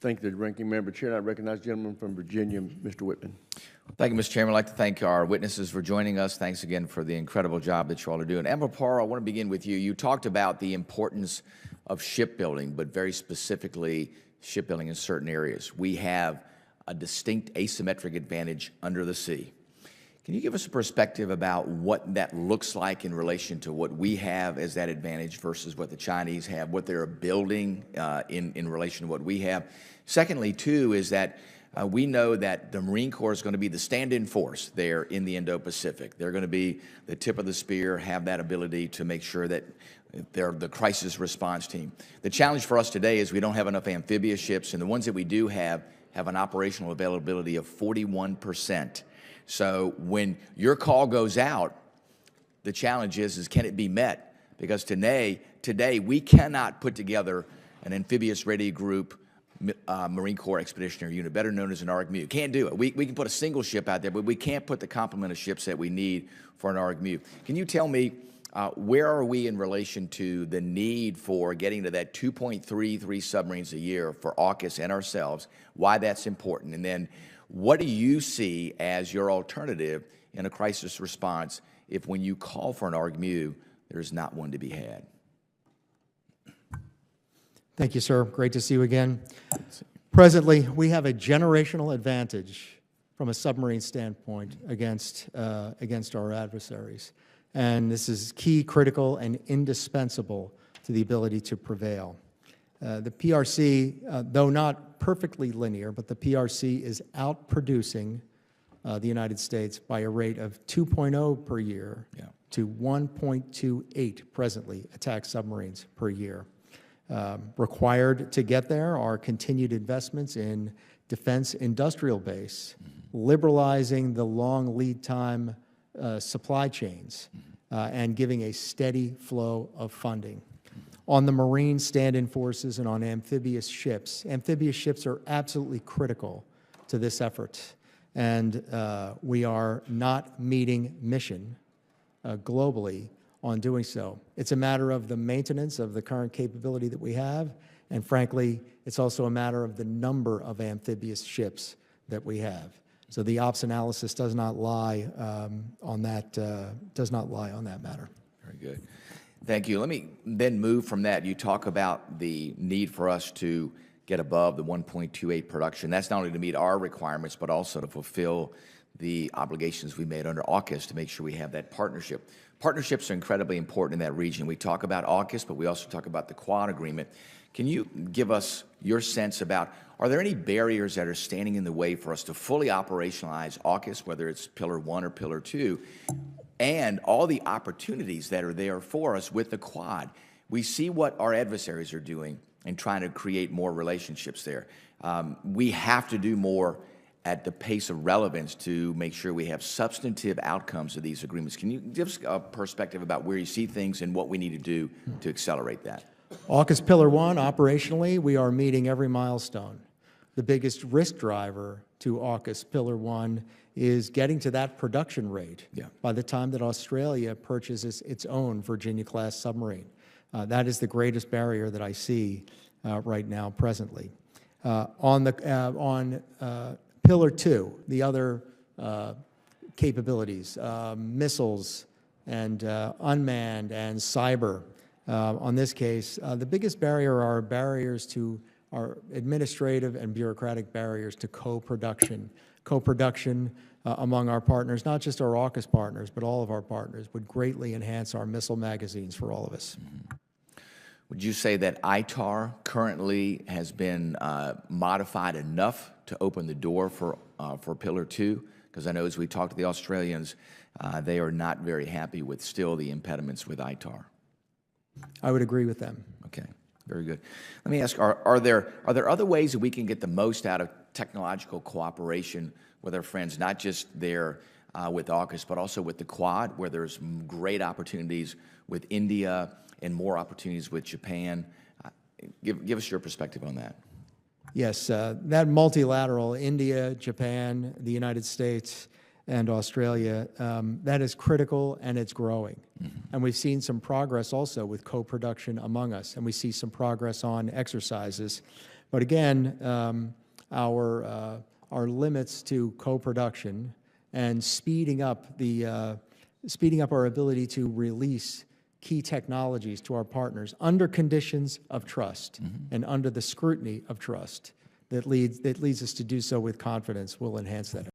Thank the ranking member. Chair, I recognize the gentleman from Virginia, Mr. Wittman. Thank you, Mr. Chairman. I'd like to thank our witnesses for joining us. Thanks again for the incredible job that you all are doing. Admiral Parr, I want to begin with you. You talked about the importance of shipbuilding, but very specifically shipbuilding in certain areas. We have a distinct asymmetric advantage under the sea. Can you give us a perspective about what that looks like in relation to what we have as that advantage versus what the Chinese have, what they're building in relation to what we have? Secondly, too, is that we know that the Marine Corps is going to be the stand-in force there in the Indo-Pacific. They're going to be the tip of the spear, have that ability to make sure that they're the crisis response team. The challenge for us today is we don't have enough amphibious ships, and the ones that we do have an operational availability of 41%. So when your call goes out, the challenge is can it be met? Because today we cannot put together an amphibious ready group Marine Corps Expeditionary Unit, better known as an ARC-MU. Can't do it. We can put a single ship out there, but we can't put the complement of ships that we need for an ARC-MU. Can you tell me where are we in relation to the need for getting to that 2.33 submarines a year for AUKUS and ourselves, why that's important, and then what do you see as your alternative in a crisis response if when you call for an ARC-MU, there's not one to be had? Thank you, sir. Great to see you again. Presently, we have a generational advantage from a submarine standpoint against our adversaries. And this is key, critical, and indispensable to the ability to prevail. The PRC, though not perfectly linear, but the PRC is outproducing the United States by a rate of 2.0 per year to 1.28 presently attack submarines per year. Required to get there are continued investments in defense industrial base, liberalizing the long lead time supply chains, and giving a steady flow of funding. On the Marine stand-in forces and on amphibious ships are absolutely critical to this effort. And we are not meeting mission globally on doing so. It's a matter of the maintenance of the current capability that we have, and frankly, it's also a matter of the number of amphibious ships that we have. So the ops analysis does not lie on that matter. Very good. Thank you. Let me then move from that. You talk about the need for us to get above the 1.28 production. That's not only to meet our requirements, but also to fulfill the obligations we made under AUKUS to make sure we have that partnership. Partnerships are incredibly important in that region. We talk about AUKUS, but we also talk about the Quad agreement. Can you give us your sense about, are there any barriers that are standing in the way for us to fully operationalize AUKUS, whether it's Pillar 1 or Pillar 2, and all the opportunities that are there for us with the Quad? We see what our adversaries are doing and trying to create more relationships there. We have to do more at the pace of relevance to make sure we have substantive outcomes of these agreements. Can you give us a perspective about where you see things and what we need to do to accelerate that? AUKUS Pillar 1, operationally, we are meeting every milestone. The biggest risk driver to AUKUS Pillar 1 is getting to that production rate by the time that Australia purchases its own Virginia-class submarine. That is the greatest barrier that I see right now, presently. On Pillar 2, the other capabilities, missiles and unmanned and cyber, on this case, the biggest barrier are barriers to our administrative and bureaucratic barriers to co-production. Co-production among our partners, not just our AUKUS partners, but all of our partners, would greatly enhance our missile magazines for all of us. Would you say that ITAR currently has been modified enough to open the door for Pillar 2? Because I know as we talk to the Australians, they are not very happy with still the impediments with ITAR. I would agree with them. Okay, very good. Let me ask, are there other ways that we can get the most out of technological cooperation with our friends, not just there with AUKUS, but also with the Quad, where there's great opportunities with India and more opportunities with Japan? Give us your perspective on that. Yes, that multilateral, India, Japan, the United States, and Australia, that is critical and it's growing. And we've seen some progress also with co-production among us, and we see some progress on exercises. But again, our limits to co-production and speeding up our ability to release key technologies to our partners under conditions of trust and under the scrutiny of trust that leads us to do so with confidence will enhance that.